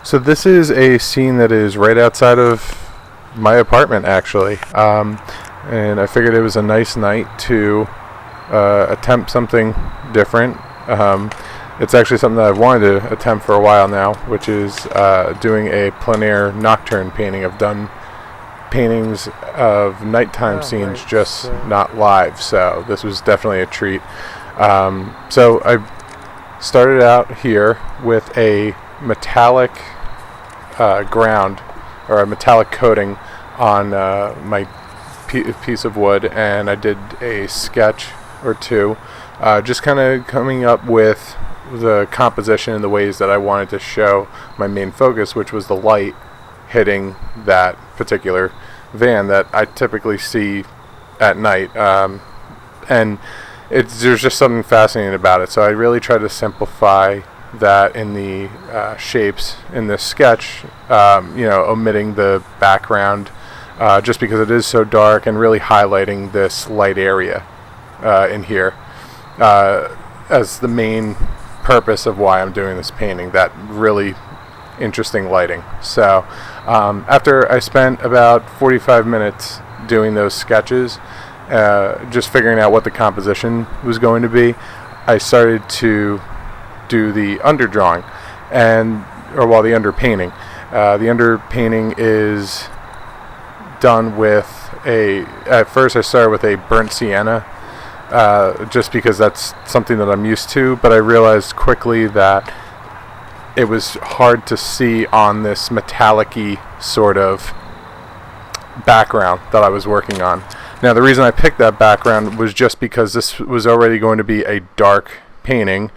So this is a scene that is right outside of my apartment, actually. And I figured it was a nice night to attempt something different. It's actually something that I've wanted to attempt for a while now, which is doing a plein air Nocturne painting. I've done paintings of nighttime scenes, right, just not live, so this was definitely a treat. So I started out here with a metallic ground, or a metallic coating on my piece of wood, and I did a sketch or two, just kind of coming up with the composition and the ways that I wanted to show my main focus, which was the light hitting that particular van that I typically see at night, and there's just something fascinating about it. So I really try to simplify that in the shapes in this sketch, omitting the background, just because it is so dark, and really highlighting this light area in here as the main purpose of why I'm doing this painting, that really interesting lighting. So after I spent about 45 minutes doing those sketches, just figuring out what the composition was going to be, I started to do the underdrawing, the underpainting. The underpainting is done with at first I started with a burnt sienna, just because that's something that I'm used to, but I realized quickly that it was hard to see on this metallic-y sort of background that I was working on. Now, the reason I picked that background was just because this was already going to be a dark painting,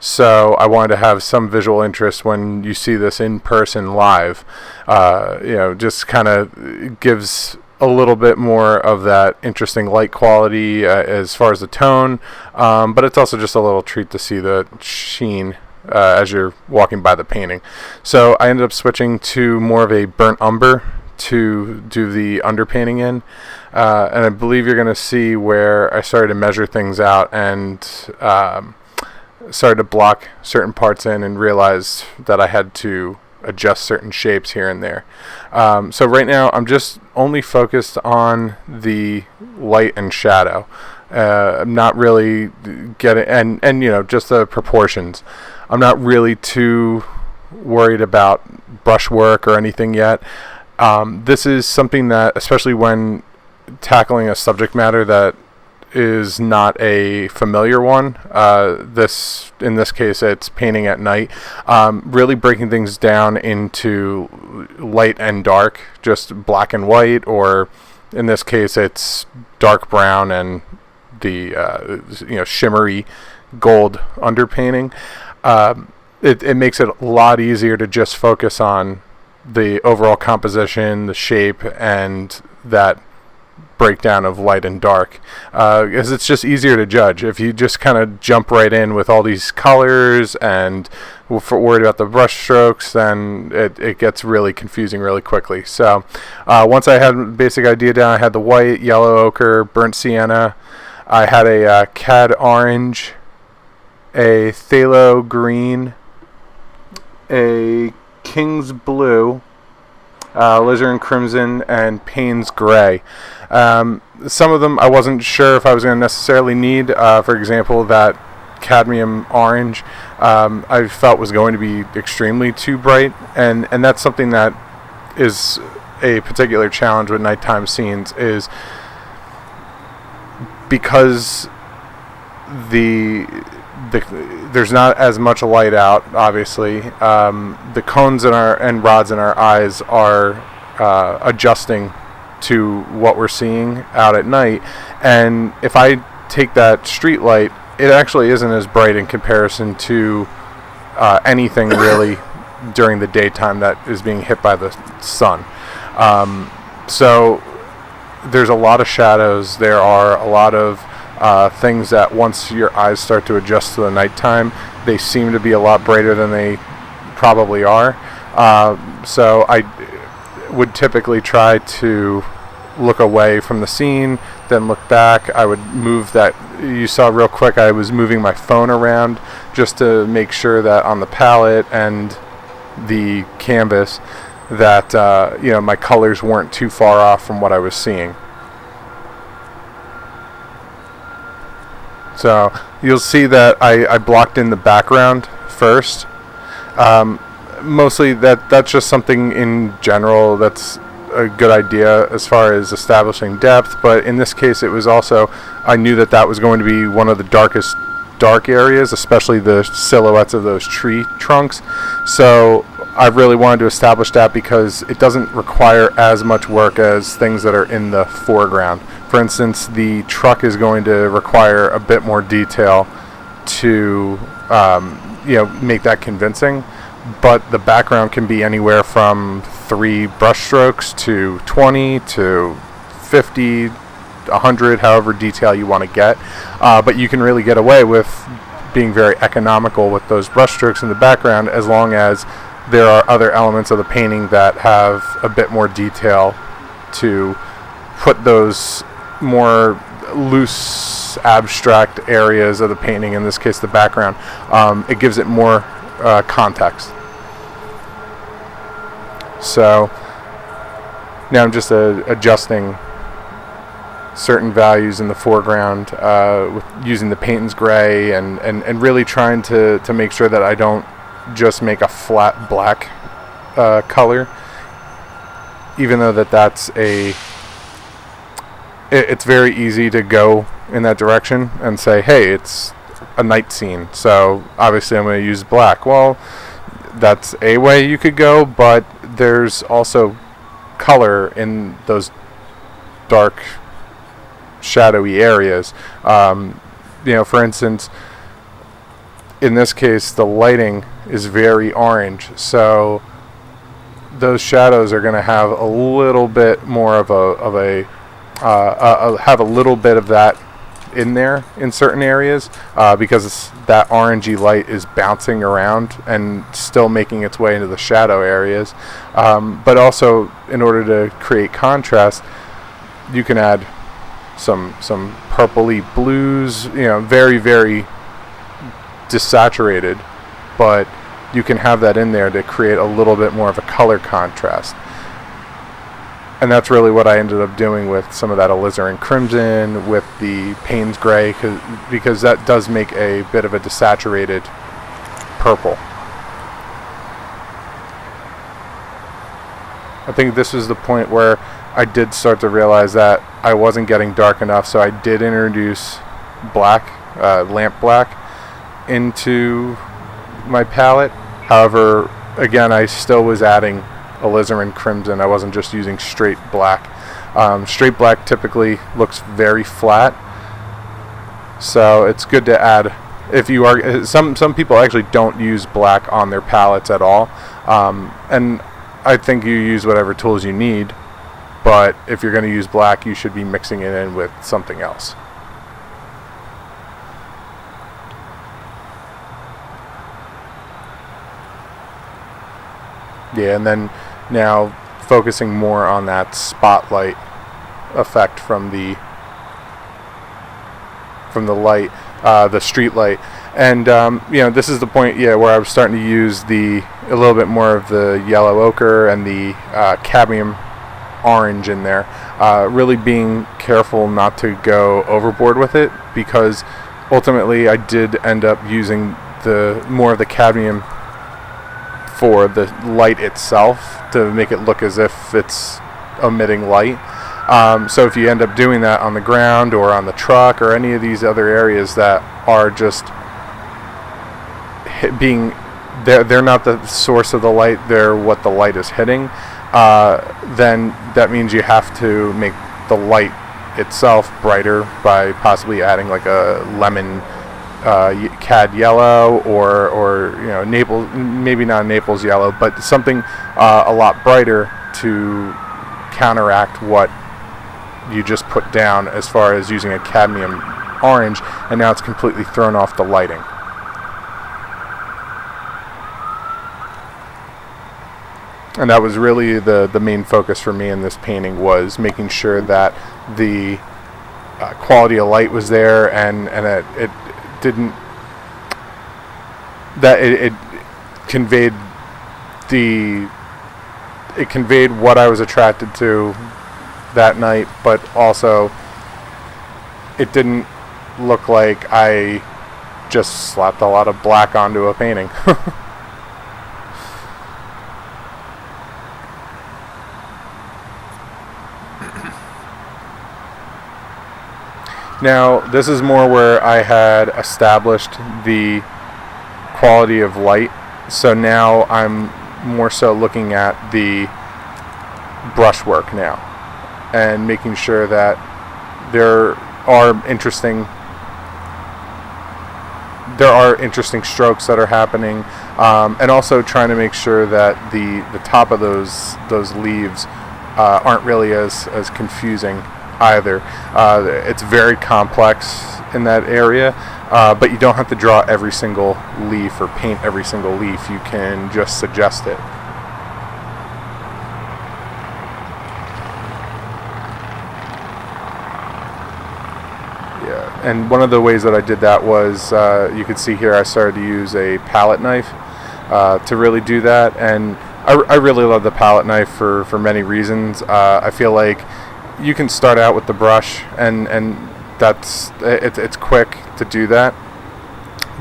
so I wanted to have some visual interest when you see this in person live. Just kind of gives a little bit more of that interesting light quality as far as the tone, but it's also just a little treat to see the sheen as you're walking by the painting. So I ended up switching to more of a burnt umber to do the underpainting in, and I believe you're going to see where I started to measure things out and started to block certain parts in, and realized that I had to adjust certain shapes here and there. So right now I'm just only focused on the light and shadow. I'm not really getting, and just the proportions. I'm not really too worried about brushwork or anything yet. This is something that, especially when tackling a subject matter that is not a familiar one, in this case it's painting at night, really breaking things down into light and dark, just black and white, or in this case it's dark brown and the shimmery gold underpainting. It makes it a lot easier to just focus on the overall composition, the shape, and that breakdown of light and dark, because it's just easier to judge. If you just kind of jump right in with all these colors and worried about the brush strokes, then it gets really confusing really quickly. So once I had a basic idea down, I had the white, yellow ochre, burnt sienna, I had a cad orange, a phthalo green, a king's blue, alizarin crimson, and Payne's gray. Some of them I wasn't sure if I was going to necessarily need. For example, that cadmium orange I felt was going to be extremely too bright, and that's something that is a particular challenge with nighttime scenes, is because there's not as much light out, obviously. The cones and rods in our eyes are adjusting to what we're seeing out at night, and if I take that street light, it actually isn't as bright in comparison to anything really during the daytime that is being hit by the sun. So there's a lot of shadows. There are a lot of things that once your eyes start to adjust to the nighttime, they seem to be a lot brighter than they probably are. So I would typically try to look away from the scene, then look back. I would move that. You saw real quick I was moving my phone around just to make sure that on the palette and the canvas that my colors weren't too far off from what I was seeing. So you'll see that I blocked in the background first. Mostly that's just something in general that's a good idea as far as establishing depth, but in this case it was also, I knew that was going to be one of the darkest dark areas, especially the silhouettes of those tree trunks. So I really wanted to establish that because it doesn't require as much work as things that are in the foreground. For instance, the truck is going to require a bit more detail to make that convincing, but the background can be anywhere from 3 brush strokes to 20 to 50, 100, however detail you want to get. But you can really get away with being very economical with those brush strokes in the background, as long as there are other elements of the painting that have a bit more detail to put those more loose, abstract areas of the painting, in this case the background. It gives it more context. So now I'm just adjusting certain values in the foreground with using the Payton's gray and really trying to make sure that I don't just make a flat black color, even though it's very easy to go in that direction and say, hey, it's a night scene, so obviously I'm going to use black. Well, that's a way you could go, but there's also color in those dark, shadowy areas. For instance, in this case, the lighting is very orange, so those shadows are going to have a little bit more of have a little bit of that in there in certain areas, because that orangey light is bouncing around and still making its way into the shadow areas. But also, in order to create contrast, you can add some purpley blues, very, very desaturated, but you can have that in there to create a little bit more of a color contrast. And that's really what I ended up doing with some of that alizarin crimson, with the Payton's gray, because that does make a bit of a desaturated purple. I think this is the point where I did start to realize that I wasn't getting dark enough, so I did introduce black, lamp black, into my palette. However, again, I still was adding alizarin crimson. I wasn't just using straight black. Straight black typically looks very flat, so it's good to add. If you are, some people actually don't use black on their palettes at all, and I think you use whatever tools you need, but if you're going to use black, you should be mixing it in with something else. Yeah, and then now focusing more on that spotlight effect from the light, the street light. And this is the point, where I was starting to use a little bit more of the yellow ochre and the cadmium orange in there, really being careful not to go overboard with it, because ultimately I did end up using more of the cadmium for the light itself to make it look as if it's emitting light. So if you end up doing that on the ground or on the truck or any of these other areas that are just they're not the source of the light, they're what the light is hitting, then that means you have to make the light itself brighter by possibly adding like a lemon cad yellow or Naples, maybe not Naples yellow, but something a lot brighter to counteract what you just put down as far as using a cadmium orange, and now it's completely thrown off the lighting. And that was really the main focus for me in this painting, was making sure that the quality of light was there, and it conveyed it conveyed what I was attracted to that night, but also it didn't look like I just slapped a lot of black onto a painting. Now, this is more where I had established the quality of light, so now I'm more so looking at the brushwork now and making sure that there are interesting strokes that are happening, and also trying to make sure that the top of those leaves aren't really as confusing either. It's very complex in that area, but you don't have to draw every single leaf or paint every single leaf. You can just suggest it. Yeah, and one of the ways that I did that was, you can see here I started to use a palette knife to really do that, and I really love the palette knife for many reasons. I feel like you can start out with the brush, and it's quick to do that,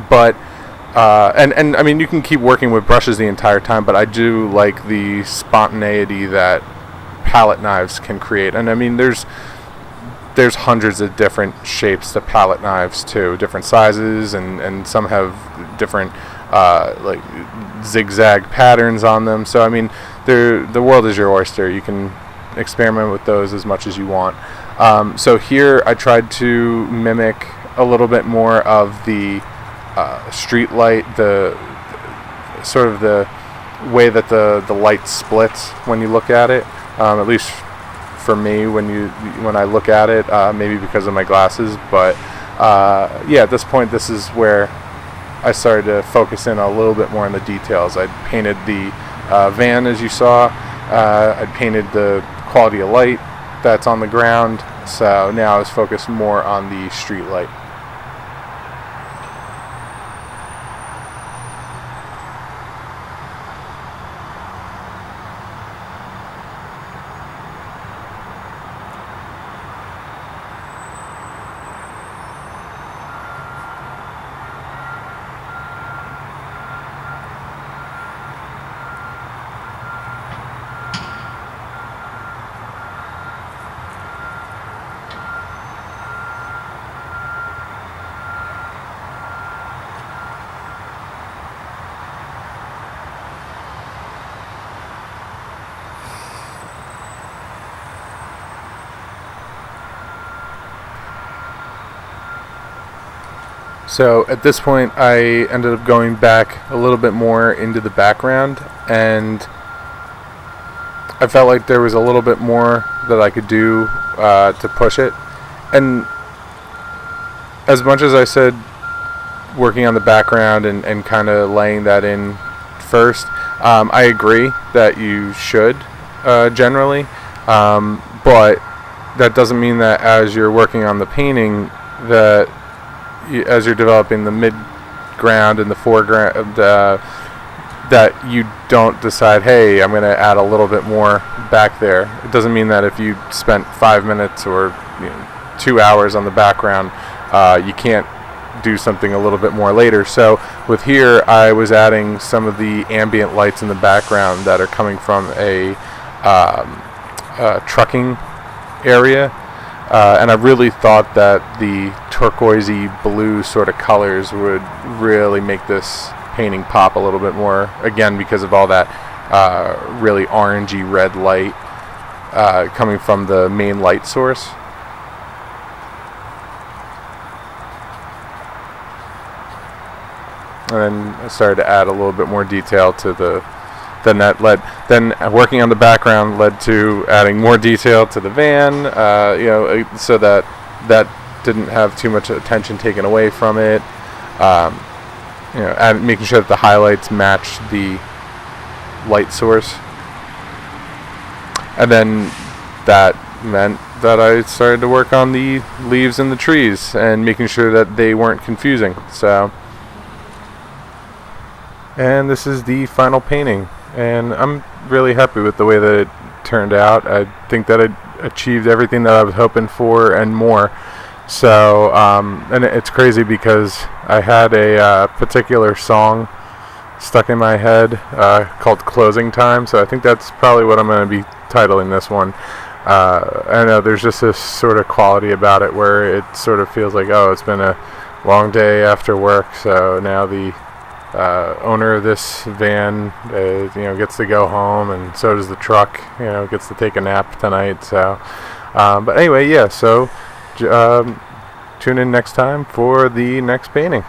but and I mean, you can keep working with brushes the entire time, but I do like the spontaneity that palette knives can create. And I mean, there's hundreds of different shapes to palette knives too, different sizes, and some have different like zigzag patterns on them. So I mean, the world is your oyster. You can experiment with those as much as you want. So here I tried to mimic a little bit more of the street light, the sort of the way that the light splits when you look at it. At least for me, when I look at it, maybe because of my glasses. But yeah, at this point, this is where I started to focus in a little bit more on the details. I painted the van, as you saw. I painted the quality of light that's on the ground, so now I was focused more on the street light. So at this point, I ended up going back a little bit more into the background, and I felt like there was a little bit more that I could do to push it. And as much as I said working on the background and kind of laying that in first, I agree that you should generally, but that doesn't mean that as you're working on the painting that as you're developing the mid-ground and the foreground, that you don't decide, hey, I'm going to add a little bit more back there. It doesn't mean that if you spent 5 minutes or 2 hours on the background, you can't do something a little bit more later. So with here, I was adding some of the ambient lights in the background that are coming from a trucking area. And I really thought that the turquoisey blue sort of colors would really make this painting pop a little bit more, again because of all that really orangey red light coming from the main light source. And then I started to add a little bit more detail to then working on the background led to adding more detail to the van, so that didn't have too much attention taken away from it. And making sure that the highlights match the light source. And then that meant that I started to work on the leaves and the trees and making sure that they weren't confusing. So, and this is the final painting. and I'm really happy with the way that it turned out. I think that it achieved everything that I was hoping for and more. So, and it's crazy because I had a particular song stuck in my head called Closing Time, so I think that's probably what I'm going to be titling this one. I know there's just this sort of quality about it where it sort of feels like, oh, it's been a long day after work, so now the owner of this van gets to go home, and so does the truck, gets to take a nap tonight. So but anyway, yeah, so tune in next time for the next painting.